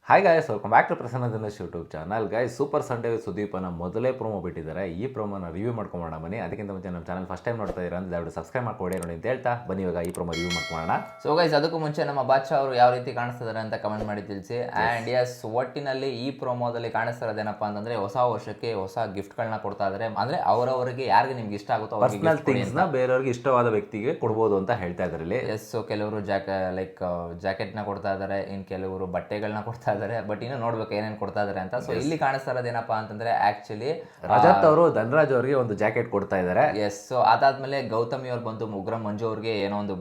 Hi guys, welcome back to Prasanna Dinesh YouTube channel. Guys, super Sunday with ಸುದೀಪನ ಮೊದಲೇ promo ಬಿಟ್ಟಿದ್ದಾರೆ. ಈ ಪ್ರೋಮೋನ ರಿವ್ಯೂ ಮಾಡ್ಕೊಳ್ಳೋಣ ಬನ್ನಿ. ಅದಕ್ಕಿಂತ ಮುಂಚೆ ನಮ್ಮ ಚಾನಲ್ ಫಸ್ಟ್ ಟೈಮ್ ನೋಡ್ತಾ ಇದ್ದೀರಾ ಅಂದರೆ ಸಬ್ಸ್ಕ್ರೈಬ್ ಮಾಡ್ಕೊಳ್ಳಿ ನೋಡಿ ಅಂತ ಹೇಳ್ತಾ ಬನ್ನಿ ಇವಾಗ ಈ ಪ್ರೋಮೋ ರಿವ್ಯೂ ಮಾಡ್ಕೊಳ್ಳೋಣ. ಸೊ ಗೈಸ್, ಅದಕ್ಕೂ ಮುಂಚೆ ನಮ್ಮ ಬಾದ್ಶಾ ಅವರು ಯಾವ ರೀತಿ ಕಾಣಿಸ್ತಿದ್ದಾರೆ ಅಂತ ಕಮೆಂಟ್ ಮಾಡಿ ತಿಳಿಸಿ. ಆ್ಯಂಡ್ ಎಸ್, ಒಟ್ಟಿನಲ್ಲಿ ಈ ಪ್ರೋಮೋದಲ್ಲಿ ಕಾಣಿಸ್ತಿರೋದೇನಪ್ಪ ಅಂತಂದರೆ ಹೊಸ ವರ್ಷಕ್ಕೆ ಹೊಸ ಗಿಫ್ಟ್ಗಳನ್ನ ಕೊಡ್ತಾ ಇದ್ದಾರೆ. ಅಂದರೆ ಅವರವರಿಗೆ ಯಾರಿಗೆ ನಿಮ್ಗೆ ಇಷ್ಟ ಆಗುತ್ತೋ ಪರ್ಸನಲ್ ಥಿಂಗ್ಸ್ನ ಬೇರೆಯವ್ರಿಗೆ ಇಷ್ಟವಾದ ವ್ಯಕ್ತಿಗೆ ಕೊಡ್ಬೋದು ಅಂತ ಹೇಳ್ತಾ ಇದ್ದಾರೆ ಇಲ್ಲಿ. ಎಸ್, ಸೊ ಕೆಲವರು ಜಾಕೆಟ್ನ ಕೊಡ್ತಾ ಇದ್ದಾರೆ, ಇನ್ನು ಕೆಲವರು ಬಟ್ಟೆಗಳನ್ನ ಕೊಡ್ತಾ ಇದ್ದಾರೆ. ಬಟ್ ಇನ್ನು ನೋಡ್ಬೇಕು ಏನೇನು ಕೊಡ್ತಾ ಇದ್ದಾರೆ ಅಂತ. ಸೊ ಇಲ್ಲಿ ಕಾಣಿಸ್ತಾ ಇರೋದೇನಪ್ಪ ಅಂತಂದ್ರೆ ಆಕ್ಚುಲಿ ರಜತ್ ಅವರು ಧನರಾಜ್ ಅವರಿಗೆ ಒಂದು ಜಾಕೆಟ್ ಕೊಡ್ತಾ ಇದ್ದಾರೆ. ಎಸ್, ಸೊ ಅದಾದ್ಮೇಲೆ ಗೌತಮಿ ಅವ್ರು ಬಂದು ಉಗ್ರಂ ಮಂಜು ಅವ್ರಿಗೆ ಏನೋ ಒಂದು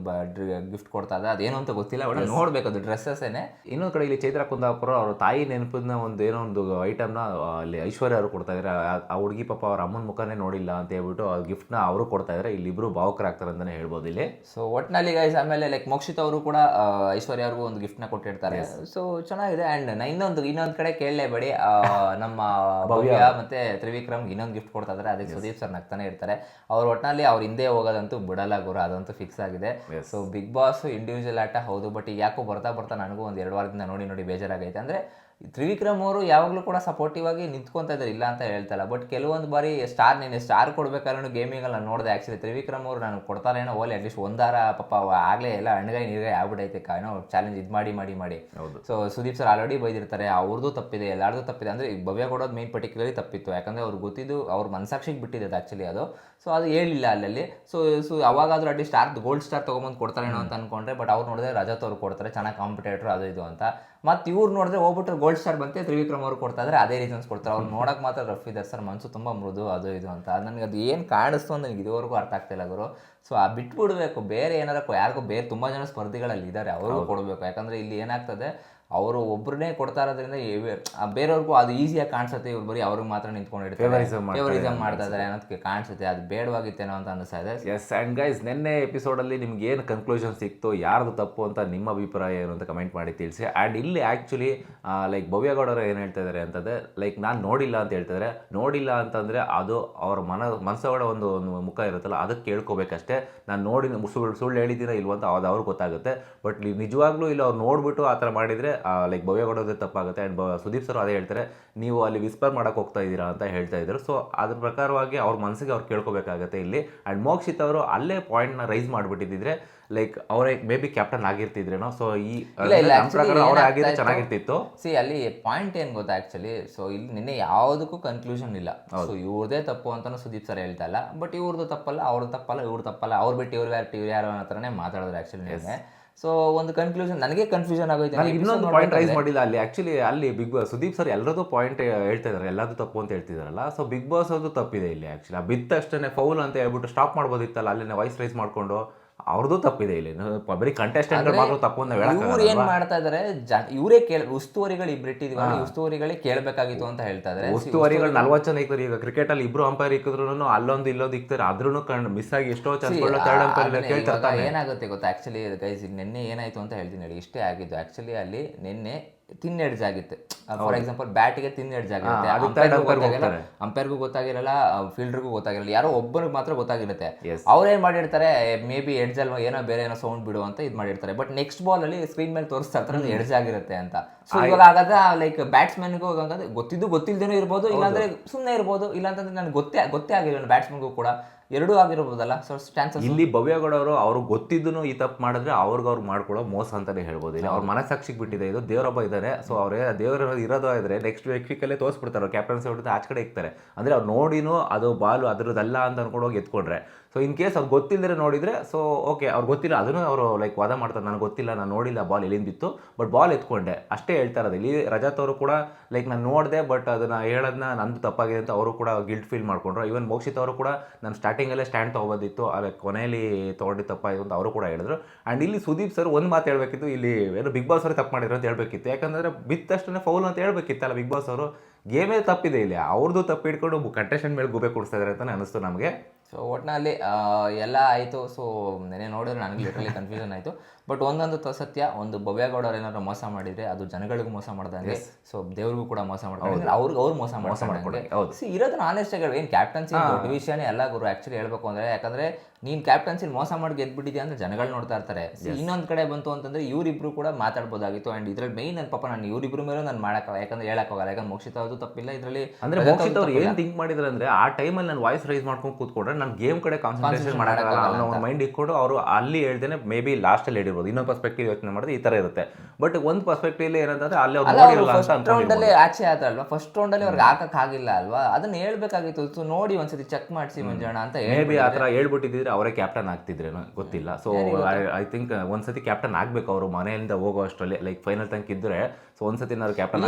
ಗಿಫ್ಟ್ ಕೊಡ್ತಾ ಇದ್ದಾರೆ. ಅದೇನೋ ಅಂತ ಗೊತ್ತಿಲ್ಲ, ಬಟ್ ನೋಡ್ಬೇಕು, ಅದು ಡ್ರೆಸ್ಸಸ್ ಏನೇ. ಇನ್ನೊಂದು ಕಡೆ ಇಲ್ಲಿ ಚೈತ್ರ ಕುಂದಾಪುರ ಅವ್ರ ತಾಯಿ ನೆನಪಿನ ಒಂದು ಏನೋ ಒಂದು ಐಟಮ್ನ ಅಲ್ಲಿ ಐಶ್ವರ್ಯ ಅವರು ಕೊಡ್ತಾ ಇದ್ದಾರೆ. ಆ ಹುಡುಗಿ ಪಾಪ ಅವ್ರ ಅಮ್ಮನ ಮುಖನೇ ನೋಡಿಲ್ಲ ಅಂತ ಹೇಳ್ಬಿಟ್ಟು ಆ ಗಿಫ್ಟ್ನ ಅವರು ಕೊಡ್ತಾ ಇದ್ದಾರೆ. ಇಲ್ಲಿಬ್ರು ಭಾವುಕರಾಗ್ತಾರೆ ಅಂತಾನೆ ಹೇಳ್ಬೋದು ಇಲ್ಲಿ. ಸೊ ಒಟ್ಟಿನಲ್ಲಿ ಗೈಸ್, ಆಮೇಲೆ ಮೋಕ್ಷಿತ್ ಅವರು ಕೂಡ ಐಶ್ವರ್ಯ ಅವ್ರಿಗೂ ಒಂದು ಗಿಫ್ಟ್ನ ಕೊಟ್ಟಿರ್ತಾರೆ. ಸೊ ಚೆನ್ನಾಗಿದೆ. ಆ್ಯಂಡ್ ಇನ್ನೊಂದು ಕಡೆ ಕೇಳಲೇಬೇಡಿ, ನಮ್ಮ ಭವ್ಯ ಮತ್ತೆ ತ್ರಿವಿಕ್ರಮ್ ಇನ್ನೊಂದು ಗಿಫ್ಟ್ ಕೊಡ್ತಾ ಇದ್ದಾರೆ. ಅದಕ್ಕೆ ಸುದೀಪ್ ಸರ್ ನಗ್ತಾನೆ ಇರ್ತಾರೆ. ಅವ್ರು ಒಟ್ಟಿನಲ್ಲಿ ಅವ್ರ ಹಿಂದೆ ಹೋಗೋದಂತೂ ಬಿಡಲ್ಲ ಗುರು, ಅದಂತೂ ಫಿಕ್ಸ್ ಆಗಿದೆ. ಸೊ ಬಿಗ್ ಬಾಸ್ ಇಂಡಿವಿಜುವಲ್ ಆಟ ಹೌದು, ಬಟ್ ಈಗ ಯಾಕೋ ಬರ್ತಾ ನನಗೂ ಒಂದು 2 ವಾರದಿಂದ ನೋಡಿ ಬೇಜಾರಾಗೈತೆ. ಅಂದರೆ ತ್ರಿವಿಕ್ರಮ್ ಅವರು ಯಾವಾಗಲೂ ಕೂಡ ಸಪೋರ್ಟಿವ್ ಆಗಿ ನಿಂತ್ಕೊತಾ ಇದ್ದಾರೆ, ಇಲ್ಲ ಅಂತ ಹೇಳ್ತಲ್ಲ. ಬಟ್ ಕೆಲವೊಂದು ಬಾರಿ ಸ್ಟಾರ್ ಕೊಡ್ಬೇಕಾದ್ರೂ ಗೇಮಿಂಗಲ್ಲಿ ನಾನು ನೋಡಿದೆ. ಆ್ಯಕ್ಚುಲಿ ತ್ರಿವಿಕ್ರಮ್ ಅವರು ನಾನು ಕೊಡ್ತಾರೇನೋ ಓಲಿ ಅಟ್ಲೀಸ್ಟ್ ಒಂದಾರ ಪಾಪ ಆಗಲೇ ಎಲ್ಲ ಹಣ್ಣಗಾಯಿ ನೀರ್ಗಾಯಿ ಆಗ್ಬಿಟ್ಟೈತೆ ಏನೋ ಚಾಲೆಂಜ್ ಇದು ಮಾಡಿ. ಸೊ ಸುದೀಪ್ ಸರ್ ಆಲ್ರೆಡಿ ಬೈದಿರ್ತಾರೆ, ಅವ್ರದ್ದು ತಪ್ಪಿದೆ, ಎಲ್ಲಾರ್ದು ತಪ್ಪಿದೆ. ಅಂದರೆ ಈಗ ಭವ್ಯ ಕೊಡೋದು ಮೇನ್ ಪರ್ಟಿಕ್ಯುಲರ್ಲಿ ತಪ್ಪಿತ್ತು, ಯಾಕಂದರೆ ಅವ್ರಿಗೆ ಗೊತ್ತಿದ್ದು ಅವ್ರ ಮನಸಾಕ್ಷಿಗೆ ಬಿಟ್ಟಿದೆ ಆ್ಯಕ್ಚುಲಿ ಅದು. ಸೊ ಅದು ಹೇಳಿಲ್ಲ ಅಲ್ಲಲ್ಲಿ. ಸೊ ಅವಾಗಾದ್ರೂ ಅಟ್ಲೀಸ್ಟ್ ಗೋಲ್ಡ್ ಸ್ಟಾರ್ ತೊಗೊಂಬಂದು ಕೊಡ್ತಾರೇನೋ ಅಂತ ಅನ್ಕೊಂಡ್ರೆ, ಬಟ್ ಅವ್ರು ನೋಡಿದ್ರೆ ರಜತ್ ಅವ್ರು ಕೊಡ್ತಾರೆ, ಚೆನ್ನಾಗಿ ಕಾಂಪಿಟೇಟರ್ ಅದು ಇದು ಅಂತ. ಮತ್ತು ಇವ್ರು ನೋಡಿದ್ರೆ ಹೋಗ್ಬಿಟ್ರೆ ಗೋಲ್ಡ್ ಸ್ಟಾರ್ ಬಂತೆ ತ್ರಿವಿಕ್ರಮ್ ಅವ್ರು ಕೊಡ್ತಾ ಇದ್ದಾರೆ, ಅದೇ ರೀಸನ್ಸ್ ಕೊಡ್ತಾರೆ. ಅವ್ರು ನೋಡೋಕೆ ಮಾತ್ರ ರಫ್ ಇದ್ದಾರೆ ಸರ್, ಮನಸ್ಸು ತುಂಬ ಮೃದು ಅದು ಇದು ಅಂತ. ನನಗೆ ಅದು ಏನು ಕಾಣಿಸ್ತು ಅಂತ ನನಗೆ ಇದುವರೆಗೂ ಅರ್ಥ ಆಗ್ತಿಲ್ಲ ಗುರು. ಸೊ ಬಿಟ್ಬಿಡ್ಬೇಕು, ಬೇರೆ ಏನಾರ ಯಾರಿಗೂ ಬೇರೆ ತುಂಬ ಜನ ಸ್ಪರ್ಧಿಗಳಲ್ಲಿ ಇದ್ದಾರೆ, ಅವ್ರಿಗೂ ಕೊಡಬೇಕು. ಯಾಕಂದರೆ ಇಲ್ಲಿ ಏನಾಗ್ತದೆ, ಅವರು ಒಬ್ಬರನ್ನೇ ಕೊಡ್ತಾ ಇರೋದ್ರಿಂದ ಬೇರೆಯವ್ರಿಗೂ ಅದು ಈಸಿಯಾಗಿ ಕಾಣಿಸುತ್ತೆ. ಇವ್ರು ಬರೀ ಅವ್ರಿಗೆ ಮಾತ್ರ ನಿಂತ್ಕೊಂಡಿರ್ತಾರೆ, ಫೇವರಿಸಮ್ ಮಾಡ್ತಾ ಇದ್ದಾರೆ ಅನ್ನೋದಕ್ಕೆ ಕಾಣಿಸುತ್ತೆ. ಅದು ಬೇಡವಾಗಿತ್ತೇನೋ ಅಂತ ಅನಿಸ್ತಾ ಇದೆ. ಎಸ್, ಆ್ಯಂಡ್ ಗೈಸ್, ನಿನ್ನೆ ಎಪಿಸೋಡಲ್ಲಿ ನಿಮ್ಗೆ ಏನು ಕನ್ಕ್ಲೂಷನ್ ಸಿಕ್ತು, ಯಾರ್ದು ತಪ್ಪು ಅಂತ ನಿಮ್ಮ ಅಭಿಪ್ರಾಯ ಏನು ಅಂತ ಕಮೆಂಟ್ ಮಾಡಿ ತಿಳಿಸಿ. ಆ್ಯಂಡ್ ಇಲ್ಲಿ ಆ್ಯಕ್ಚುಲಿ ಭವ್ಯಗೌಡರು ಏನು ಹೇಳ್ತಾ ಇದ್ದಾರೆ ಅಂತಂದರೆ, ನಾನು ನೋಡಿಲ್ಲ ಅಂತ ಹೇಳ್ತಿದ್ದಾರೆ. ನೋಡಿಲ್ಲ ಅಂತಂದರೆ ಅದು ಅವ್ರ ಮನಸ್ಸೊಳ ಒಂದು ಮುಖ ಇರುತ್ತಲ್ಲ, ಅದಕ್ಕೆ ಕೇಳ್ಕೊಬೇಕಷ್ಟೇ. ನಾನು ನೋಡಿ ಸುಳ್ಳು ಹೇಳಿದ್ದೀನ ಇಲ್ವಂತ ಅದು ಅವ್ರಿಗೆ ಗೊತ್ತಾಗುತ್ತೆ. ಬಟ್ ನಿಜವಾಗ್ಲೂ ಇಲ್ಲ ಅವ್ರು ನೋಡಿಬಿಟ್ಟು ಆ ಥರ ಮಾಡಿದರೆ ಭವ್ಯಗೌಡರದೇ ತಪ್ಪಾಗುತ್ತೆ. ಆ್ಯಂಡ್ ಸುದೀಪ್ ಸರ್ ಅದೇ ಹೇಳ್ತಾರೆ, ನೀವು ಅಲ್ಲಿ ವಿಸ್ಪರ್ ಮಾಡೋಕೆ ಹೋಗ್ತಾ ಇದ್ದೀರಾ ಅಂತ ಹೇಳ್ತಾ ಇದ್ರು. ಸೊ ಅದ್ರ ಪ್ರಕಾರವಾಗಿ ಅವ್ರ ಮನಸ್ಸಿಗೆ ಅವ್ರು ಕೇಳ್ಕೊಬೇಕಾಗತ್ತೆ ಇಲ್ಲಿ. ಆ್ಯಂಡ್ ಮೋಕ್ಷಿತ್ ಅವರು ಅಲ್ಲೇ ಪಾಯಿಂಟ್ನ ರೈಸ್ ಮಾಡಿಬಿಟ್ಟಿದ್ರೆ ಅವ್ರಿಗೆ ಮೇ ಬಿ ಕ್ಯಾಪ್ಟನ್ ಆಗಿರ್ತಿದ್ರೇನೋ. ಸೊ ಈ ಅವ್ರು ಆಗಿದ್ರೆ ಚೆನ್ನಾಗಿರ್ತಿತ್ತು. ಅಲ್ಲಿ ಪಾಯಿಂಟ್ ಏನು ಗೊತ್ತಾ ಆ್ಯಕ್ಚುಲಿ. ಸೊ ಇಲ್ಲಿ ನಿನ್ನೆ ಯಾವುದಕ್ಕೂ ಕನ್ಕ್ಲೂಷನ್ ಇಲ್ಲ. ಸೊ ಇವ್ರದೇ ತಪ್ಪು ಅಂತಲೂ ಸುದೀಪ್ ಸರ್ ಹೇಳ್ತಾ ಇಲ್ಲ, ಬಟ್ ಇವ್ರದ್ದು ತಪ್ಪಲ್ಲ, ಅವ್ರದ್ದು ತಪ್ಪಲ್ಲ, ಇವ್ರು ತಪ್ಪಲ್ಲ, ಅವ್ರು ಬಿಟ್ಟು ಇವ್ರು ಯಾರು ಅನ್ನೋ ಥರನೇ ಮಾತಾಡಿದ್ರು ಆ್ಯಕ್ಚುಲಿ ನಿನ್ನೆ. ಸೊ ಒಂದು ಕನ್ಕ್ಲೂಷನ್ ನನಗೆ ಕನ್ಫ್ಯೂಷನ್ ಆಗೋಯ್ತು. ಇನ್ನೊಂದು ಪಾಯಿಂಟ್ ರೈಸ್ ಮಾಡಿಲ್ಲ ಅಲ್ಲಿ. ಆ್ಯಕ್ಚುಲಿ ಅಲ್ಲಿ ಸುದೀಪ್ ಸರ್ ಎಲ್ಲರದ್ದು ಪಾಯಿಂಟ್ ಹೇಳ್ತಾ ಇದ್ದಾರೆ, ಎಲ್ಲರದ್ದು ತಪ್ಪು ಅಂತ ಹೇಳ್ತಿದಾರಲ್ಲ. ಸೊ ಬಿಗ್ ಬಾಸ್ ಅದು ತಪ್ಪಿದೆ ಇಲ್ಲಿ. ಆ್ಯಕ್ಚುಲಿ ಆ ಬಿದ್ದ ತಕ್ಷಣ ಫೌಲ್ ಅಂತ ಹೇಳ್ಬಿಟ್ಟು ಸ್ಟಾಪ್ ಮಾಡ್ಬೋದಿತ್ತಲ್ಲ, ಅಲ್ಲೇ ವಾಯ್ಸ್ ರೈಸ್ ಮಾಡಿಕೊಂಡು. ಅವ್ರದ್ದು ತಪ್ಪಿದೆ ಇಲ್ಲಿ. ಬರೀ ಕಂಟೆಸ್ಟೆಂಟ್ ಮಾತ್ರ ತಪ್ಪು ಅಂತ ಇವ್ರು ಏನ್ ಮಾಡ್ತಾ ಇದಾರೆ, ಇವರೇ ಉಸ್ತುವಾರಿಗಳು ಇಬ್ಬರಿಟ್ಟಿದ್ವಲ್ಲ, ಉಸ್ತುವಾರಿಗಳೇ ಕೇಳಬೇಕಾಗಿತ್ತು ಅಂತ ಹೇಳ್ತಾ ಇದಾರೆ. ಉಸ್ತುವಾರಿಗಳು 40 ಜನ ಇಕ್ತಾರೆ. ಈಗ ಕ್ರಿಕೆಟ್ ಅಲ್ಲಿ ಇಬ್ರು ಅಂಪೈರ್ ಇಕ್ಕಿದ್ರು ಅಲ್ಲೊಂದು ಇಲ್ಲೊಂದು ಇಕ್ತಾರೆ, ಆದ್ರೂ ಮಿಸ್ ಆಗಿ ಎಷ್ಟೋ ಚಾನ್ಸ್. ಏನಾಗುತ್ತೆ ಗೊತ್ತಾ ಆಕ್ಚುಲಿ ಗೈಸ್, ಈಗ ನಿನ್ನೆ ಏನಾಯ್ತು ಅಂತ ಹೇಳ್ತೀನಿ ಹೇಳಿ. ಇಷ್ಟೇ ಆಗಿದ್ದು ಆಕ್ಚುಲಿ ಅಲ್ಲಿ ನಿನ್ನೆ ತಿನ್ ಎಡ್ಜ್ ಆಗಿತ್ತು. ಫಾರ್ ಎಕ್ಸಾಂಪಲ್ ಬ್ಯಾಟಿಗೆ ತಿನ್ ಎಡ್ಜ್ ಆಗಿರುತ್ತೆ, ಅಂಪೈರ್ಗೂ ಗೊತ್ತಾಗಿರಲ್ಲ, ಫೀಲ್ಡರ್ಗೂ ಗೊತ್ತಾಗಿರಲ್ಲ, ಯಾರೋ ಒಬ್ಬನಿಗೆ ಮಾತ್ರ ಗೊತ್ತಾಗಿರುತ್ತೆ. ಅವ್ರೇನ್ ಮಾಡಿರ್ತಾರೆ, ಮೇ ಬಿ ಎಡ್ಜ್ ಅಲ್ಲಿ ಏನೋ ಬೇರೆ ಏನೋ ಸೌಂಡ್ ಬಿಡು ಅಂತ ಇದು ಮಾಡಿರ್ತಾರೆ. ಬಟ್ ನೆಕ್ಸ್ಟ್ ಬಾಲ್ ಅಲ್ಲಿ ಸ್ಕ್ರೀನ್ ಮೇಲೆ ತೋರಿಸ್ತಾ ಇರ್ತಾರೆ ಎಡ್ಜ್ ಆಗಿರುತ್ತೆ ಅಂತ. ಸೊ ಇವಾಗ ಹಾಗಾದ್ರೆ ಬ್ಯಾಟ್ಸ್ಮನ್ಗೂ ಗೊತ್ತಿಲ್ದೇನೂ ಇರ್ಬೋದು, ಇಲ್ಲಾಂದ್ರೆ ಸುಮ್ಮನೆ ಇರ್ಬೋದು, ಇಲ್ಲಾಂತಂದ್ರೆ ನನಗೆ ಗೊತ್ತೇ ಆಗಿರೋಲ್ಲ ಬ್ಯಾಟ್ಸ್ಮನ್ಗೂ ಕೂಡ, ಎರಡೂ ಆಗಿರ್ಬೋದಲ್ಲ. ಸೊ ಚಾನ್ಸಸ್ ಇಲ್ಲಿ ಭವ್ಯಗೌಡವರು ಅವ್ರಿಗೆ ಗೊತ್ತಿದ್ದೂ ಈ ತಪ್ಪು ಮಾಡಿದ್ರೆ ಅವ್ರಿಗೆ ಮಾಡ್ಕೊಳ್ಳೋ ಮೋಸ ಅಂತಾನೆ ಹೇಳ್ಬೋದು. ಇಲ್ಲ ಅವ್ರ ಮನಸ್ಸಾಕ್ಷಿಗೆ ಬಿಟ್ಟಿದೆ, ಇದು ದೇವರೊಬ್ಬ ಇದ್ದಾರೆ. ಸೊ ಅವ್ರೇ ದೇವರ ಇರೋದು ಇದ್ರೆ ನೆಕ್ಸ್ಟ್ ವೀಕಲ್ಲೇ ತೋರಿಸ್ಬಿಡ್ತಾರೆ, ಕ್ಯಾಪ್ಟನ್ಸಿ ಹೊಡೆದು ಆಚೆ ಕಡೆ ಇಕ್ತಾರೆ. ಅಂದರೆ ಅವ್ರು ನೋಡಿನೂ ಅದು ಬಾಲು ಅದ್ರದ್ದಲ್ಲ ಅಂತ ಅನ್ಕೊಂಡು ಹೋಗಿ ಎತ್ಕೊಂಡ್ರೆ. ಸೊ ಇನ್ ಕೇಸ್ ಅವ್ರು ಗೊತ್ತಿಲ್ಲದ್ರೆ ನೋಡಿದರೆ, ಸೊ ಓಕೆ ಅವ್ರು ಗೊತ್ತಿಲ್ಲ, ಅದನ್ನು ಅವರು ವಾದ ಮಾಡ್ತಾರೆ, ನನಗೆ ಗೊತ್ತಿಲ್ಲ, ನಾನು ನೋಡಿಲ್ಲ ಬಾಲ್ ಎಲ್ಲಿಂದ ಬಿತ್ತು, ಬಟ್ ಬಾಲ್ ಎತ್ಕೊಂಡೆ ಅಷ್ಟೇ ಹೇಳ್ತಾ ಇರೋದು. ಇಲ್ಲಿ ರಜತ್ ಅವರು ಕೂಡ ನಾನು ನೋಡಿದೆ, ಬಟ್ ಅದನ್ನು ಹೇಳೋದನ್ನ ನಂದು ತಪ್ಪಾಗಿದೆ ಅಂತ ಅವರು ಕೂಡ ಗಿಲ್ಟ್ ಫೀಲ್ ಮಾಡ್ಕೊಂಡ್ರು. ಈವನ್ ಮೋಕ್ಷಿತ್ ಅವರು ಕೂಡ ನಾನು ಸ್ಟಾರ್ಟಿಂಗಲ್ಲೇ ಸ್ಟ್ಯಾಂಡ್ ತೊಗೋಬೋದಿತ್ತು, ಕೊನೆಯಲ್ಲಿ ತೊಗೊಂಡು ತಪ್ಪಾಯಿತು ಅಂತ ಅವರು ಕೂಡ ಹೇಳಿದ್ರು. ಆ್ಯಂಡ್ ಇಲ್ಲಿ ಸುದೀಪ್ ಸರ್ ಒಂದು ಮಾತು ಹೇಳ್ಬೇಕಿತ್ತು, ಇಲ್ಲಿ ಏನು ಬಿಗ್ ಬಾಸ್ ಅವರು ತಪ್ಪು ಮಾಡಿದ್ರು ಅಂತ ಹೇಳ್ಬೇಕಿತ್ತು. ಯಾಕಂದರೆ ಬಿತ್ತಷ್ಟೇ ಫೌಲ್ ಅಂತ ಹೇಳ್ಬೇಕಿತ್ತಲ್ಲ ಬಿಗ್ ಬಾಸ್ ಅವರು. ಗೇಮೇ ತಪ್ಪಿದೆ ಇಲ್ಲಿ, ಅವ್ರದ್ದು ತಪ್ಪು ಇಟ್ಕೊಂಡು ಕಂಟೆಸ್ಟೆಂಟ್ ಮೇಲೆ ಗುಬೆ ಕೊಡಿಸ್ತಾ ಇದ್ದಾರೆ ಅಂತ ಅನಿಸ್ತು ನಮಗೆ. ಸೊ ಒಟ್ಟಿನಲ್ಲಿ ಎಲ್ಲ ಆಯಿತು. ಸೊ ನೆನೆ ನೋಡಿದ್ರೆ ನನಗೆ ಲಿಟ್ರಲಿ ಕನ್ಫ್ಯೂಷನ್ ಆಯಿತು. ಬಟ್ ಒಂದೊಂದು ಸತ್ಯ, ಒಂದು ಭವ್ಯ ಗೌಡ ಅವ್ರು ಏನಾದ್ರು ಮೋಸ ಮಾಡಿದರೆ ಅದು ಜನಗಳಿಗೂ ಮೋಸ ಮಾಡ್ದಂಗೆ, ಸೊ ದೇವ್ರಿಗೂ ಕೂಡ ಮೋಸ ಮಾಡ್ತಾರೆ, ಅವ್ರು ಮೋಸ ಮಾಡ್ಕೊಂಡಂಗೆ. ಇರೋದನ್ನ ಆನೆಸ್ಟ್ ಆಗಿ ಏನು ಕ್ಯಾಪ್ಟನ್ಸಿ ದೊಡ್ಡ ವಿಷಯನೇ ಎಲ್ಲ ಗುರು ಆ್ಯಕ್ಚುಲಿ ಹೇಳ್ಬೇಕು ಅಂದರೆ. ಯಾಕಂದರೆ ನೀನು ಕ್ಯಾಪ್ಟನ್ಸಿ ಮೋಸ ಮಾಡಿ ಗೆದ್ಬಿಟ್ಟಿದ್ಯಾ ಅಂದರೆ ಜನಗಳು ನೋಡ್ತಾ ಇರ್ತಾರೆ. ಇನ್ನೊಂದು ಕಡೆ ಬಂತು ಅಂತಂದರೆ ಇವರಿಬ್ರು ಕೂಡ ಮಾತಾಡ್ಬೋದಾಗಿತ್ತು. ಆ್ಯಂಡ್ ಇದ್ರಲ್ಲಿ ಮೇಯ್ನ್ ನನ್ನ ಪಾಪ ನಾನು ಇವರಿಬ್ರು ಮೇಲೂ ನಾನು ಮಾಡೋಕ್ಕಾಗಲ್ಲ, ಯಾಕಂದ್ರೆ ಹೇಳೋಕ್ಕಾಗಲ್ಲ. ಯಾಕಂದ್ರೆ ಮೋಕ್ಷಿತ ಅವ್ರದ್ದು ತಪ್ಪಿಲ್ಲ ಇದರಲ್ಲಿ. ಅಂದ್ರೆ ಮೋಕ್ಷಿತ್ ಅವ್ರು ಏನು ಥಿಂಕ್ ಮಾಡಿದ್ರೆ ಅಂದ್ರೆ ಆ ಟೈಮಲ್ಲಿ ನಾನು ವಾಯ್ಸ್ ರೈಸ್ ಮಾಡ್ಕೊಂಡು ಕೂತ್ಕೊಂಡ್ರೆ ನಾನು ಗೇಮ್ ಕಡೆ ಕಾನ್ಸಂಟ್ರೇಷನ್ ಮಾಡೋಕ್ಕಾಗಲ್ಲ ಅನ್ನೋ ಮೈಂಡ್ ಇಟ್ಕೊಂಡು ಅವರು ಅಲ್ಲಿ ಹೇಳ್ದೇನೆ ಮೇ ಬಿ ಲಾಸ್ಟಲ್ಲಿ ಹೇಳಿರ್ಬೋದು. ಇನ್ನೊಂದು ಪರ್ಸ್ಪೆಕ್ಟಿವ್ ಯೋಚನೆ ಮಾಡಿದ್ರೆ ಈ ಥರ ಇರುತ್ತೆ. ಬಟ್ ಒಂದು ಪರ್ಸ್ಪೆಕ್ಟಿವ್ ಏನಂತಂದ್ರೆ ಅಲ್ಲಿ ಅವ್ರು ನೋಡಿರಲ್ಲ ಅಂತ ಫಸ್ಟ್ ರೌಂಡಲ್ಲಿ ಆಚೆ ಆಯ್ತಲ್ವಾ, ಫಸ್ಟ್ ರೌಂಡಲ್ಲಿ ಅವ್ರಿಗೆ ಹಾಕಕ್ಕಾಗಿಲ್ಲ ಅಲ್ವಾ, ಅದನ್ನ ಹೇಳ್ಬೇಕಾಗಿತ್ತು. ಸೊ ನೋಡಿ ಒಂದ್ಸತಿ ಚೆಕ್ ಮಾಡಿಸಿ ಮಂಜಣ್ಣ ಅಂತ ಮೇ ಬಿ ಆ ಥರ ಹೇಳ್ಬಿಟ್ಟಿದ್ರೆ ಅವರೇ ಕ್ಯಾಪ್ಟನ್ ಆಗ್ತಿದ್ರೇನೋ ಗೊತ್ತಿಲ್ಲ. ಸೊ ಐ ಥಿಂಕ್ ಒಂದ್ಸತಿ ಕ್ಯಾಪ್ಟನ್ ಆಗ್ಬೇಕು ಅವರು ಮನೆಯಿಂದ ಹೋಗೋ ಅಷ್ಟರಲ್ಲಿ, ಲೈಕ್ ಫೈನಲ್ ತನಕ ಇದ್ರೆ. ಸೊ ಒಂದ್ಸತಿ ನಾವು ಕ್ಯಾಪ್ಟನ್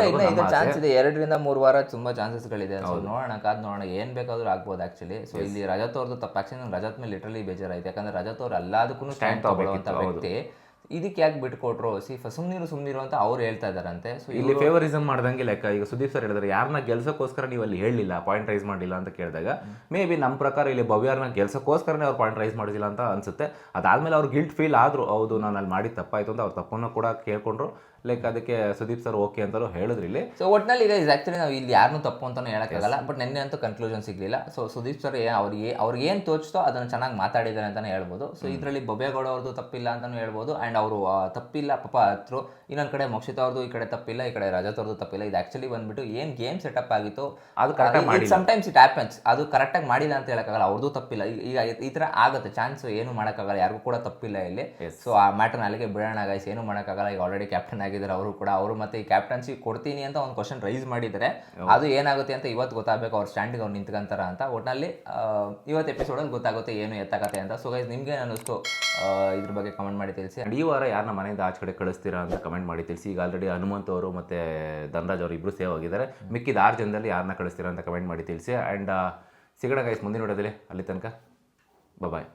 ಚಾನ್ಸ್ ಇದೆ, 2 ರಿಂದ 3 ವಾರ ತುಂಬಾ ಚಾನ್ಸಸ್ಗಳಿದೆ. ಸೊ ನೋಡೋಣ, ಕಾದ್ ನೋಡೋಣ, ಏನ್ ಬೇಕಾದ್ರೂ ಆಗ್ಬೋದು ಆಕ್ಚುಲಿ. ಸೊ ಇಲ್ಲಿ ರಜತ್ ಅವ್ರದ್ದು ತಪ್ಪು. ಆಕ್ಚುಲಿ ನಂಗೆ ರಜತ್ ಮೇಲೆ ಲಿಟರಲಿ ಬೇಜಾರಾಯ್ತು. ಯಾಕಂದ್ರೆ ರಜತ್ ಅವ್ರು ಎಲ್ಲದಕ್ಕೂ ಸ್ಟ್ಯಾಂಡ್ ತಗೊಳ್ಳುವಂತ ವ್ಯಕ್ತಿ. ಇದಕ್ಕೆ ಯಾಕೆ ಬಿಟ್ಕೊಟ್ರು, ಸುಮ್ನಿರು ಅಂತ ಅವ್ರು ಹೇಳ್ತಾ ಇದಾರಂತೆ. ಸೊ ಇಲ್ಲಿ ಫೇವರಿಸಮ್ ಮಾಡ್ದಂಗೆ ಲೆಕ್ಕ. ಈಗ ಸುದೀಪ್ ಸರ್ ಹೇಳಿದ್ರೆ ಯಾರನ್ನ ಗೆಲ್ಸೋಕ್ಕೋಸ್ಕರ ನೀವು ಅಲ್ಲಿ ಹೇಳಿಲ್ಲ, ಪಾಯಿಂಟ್ ರೈಸ್ ಮಾಡಿಲ್ಲ ಅಂತ ಕೇಳಿದಾಗ ಮೇ ಬಿ ನಮ್ಮ ಪ್ರಕಾರ ಇಲ್ಲಿ ಭವ್ಯಾರನ್ನ ಗೆಲ್ಸೋಕ್ಕೋಸ್ಕರನೇ ಅವ್ರು ಪಾಯಿಂಟ್ ರೈಸ್ ಮಾಡಿಲ್ಲ ಅಂತ ಅನ್ಸುತ್ತೆ. ಅದಾದ್ಮೇಲೆ ಅವ್ರು ಗಿಲ್ಟ್ ಫೀಲ್ ಆದ್ರು, ಹೌದು ನಾನು ಅಲ್ಲಿ ಮಾಡಿದ ತಪ್ಪಾಯ್ತು ಅಂತ ಅವ್ರ ತಪ್ಪನ್ನು ಕೂಡ ಕೇಳ್ಕೊಂಡ್ರು. ಲೈಕ್ ಅದಕ್ಕೆ ಸುದೀಪ್ ಸರ್ ಓಕೆ ಅಂತಲೂ ಹೇಳಿದ್ರು ಇಲ್ಲಿ. ಸೊ ಒಟ್ಟಿನಲ್ಲಿ ಈಗ ಆ್ಯಕ್ಚುಲಿ ನಾವು ಇಲ್ಲಿ ಯಾರನ್ನೂ ತಪ್ಪು ಅಂತಲೂ ಹೇಳೋಕ್ಕಾಗಲ್ಲ. ಬಟ್ ನೆನ್ನೆ ಅಂತೂ ಕನ್ಕ್ಲೂಷನ್ ಸಿಗಲಿಲ್ಲ. ಸೊ ಸುದೀಪ್ ಸರ್ ಅವ್ರಿಗೆ ಏನು ತೋಚ್ತೋ ಅದನ್ನು ಚೆನ್ನಾಗಿ ಮಾತಾಡಿದ್ದಾರೆ ಅಂತಲೇ ಹೇಳ್ಬೋದು. ಸೊ ಇದರಲ್ಲಿ ಭವ್ಯಗೌಡ ಅವ್ರದ್ದು ತಪ್ಪಿಲ್ಲ ಅಂತಲೂ ಹೇಳ್ಬೋದು. ಆ್ಯಂಡ್ ಅವರು ತಪ್ಪಿಲ್ಲ ಪಾಪ ಹತ್ರು. ಇನ್ನೊಂದು ಕಡೆ ಮೋಕ್ಷಿತ ಅವ್ರದ್ದು ಈ ಕಡೆ ತಪ್ಪಿಲ್ಲ, ಈ ಕಡೆ ರಜತ್ ಅವ್ರದ್ದು ತಪ್ಪಿಲ್ಲ. ಇದು ಆ್ಯಕ್ಚುಲಿ ಬಂದ್ಬಿಟ್ಟು ಏನು ಗೇಮ್ ಸೆಟಪ್ ಆಗಿತ್ತು ಅದು ಕರೆಕ್ಟಾಗಿ ಸಮ್ಟೈಮ್ಸ್ ಇಟ್ ಹ್ಯಾಪನ್ಸ್. ಅದು ಕರೆಕ್ಟಾಗಿ ಮಾಡಿಲ್ಲ ಅಂತ ಹೇಳೋಕ್ಕಾಗಲ್ಲ. ಅವ್ರದ್ದು ತಪ್ಪಿಲ್ಲ. ಈಗ ಈ ಥರ ಆಗುತ್ತೆ, ಚಾನ್ಸ್ ಏನು ಮಾಡೋಕ್ಕಾಗಲ್ಲ, ಯಾರಿಗೂ ಕೂಡ ತಪ್ಪಿಲ್ಲ ಇಲ್ಲಿ. ಸೊ ಆ ಮ್ಯಾಟರ್ನ ಅಲ್ಲಿಗೆ ಬಿಡೋಣ ಗೈಸ್, ಏನು ಮಾಡೋಕ್ಕಾಗಲ್ಲ. ಈಗ ಆಲ್ರೆಡಿ ಕ್ಯಾಪ್ಟನ್ ಆಗಿದ್ದಾರೆ ಅವರು ಕೂಡ. ಅವರು ಮತ್ತೆ ಈ ಕ್ಯಾಪ್ಟನ್ಸಿ ಕೊಡ್ತೀನಿ ಅಂತ ಒಂದು ಕ್ವಶನ್ ರೈಸ್ ಮಾಡಿದರೆ ಅದು ಏನಾಗುತ್ತೆ ಅಂತ ಇವತ್ತು ಗೊತ್ತಾಗಬೇಕು, ಅವ್ರ ಸ್ಟ್ಯಾಂಡಿಗೆ ಅವ್ರು ನಿಂತ್ಕೊಂತಾರ ಅಂತ. ಒಟ್ಟಿನಲ್ಲಿ ಇವತ್ತು ಎಪಿಸೋಡಲ್ಲಿ ಗೊತ್ತಾಗುತ್ತೆ ಏನು ಎತ್ತಾಗತ್ತೆ ಅಂತ. ಸೊ ಗೈಸ್ ನಿಮಗೆ ಅನ್ನಿಸ್ತು ಇದ್ರ ಬಗ್ಗೆ ಕಮೆಂಟ್ ಮಾಡಿ ತಿಳಿಸಿ. ಈ ವಾರ ಯಾರನ್ನ ಮನೆಯಿಂದ ಆಚೆ ಕಡೆ ಕಳಿಸ್ತೀರಾ ಅಂತ ಕಮೆಂಟ್ ಮಾಡಿ ತಿಳಿಸಿ. ಈಗ ಆಲ್ರೆಡಿ ಹನುಮಂತ್ ಅವರು ಮತ್ತು ಧನರಾಜ್ ಅವರು ಇಬ್ಬರು ಸೇವ್ ಆಗಿದ್ದಾರೆ. ಮಿಕ್ಕಿದ 6 ಜನದಲ್ಲಿ ಯಾರನ್ನ ಕಳಿಸ್ತೀರಾ ಅಂತ ಕಮೆಂಟ್ ಮಾಡಿ ತಿಳಿಸಿ. ಆ್ಯಂಡ್ ಸಿಗೋಣ ಗೈಸ್ ಮುಂದಿನ ವಿಡಿಯೋದಲ್ಲಿ. ಅಲ್ಲಿ ತನಕ ಬಾಯ್.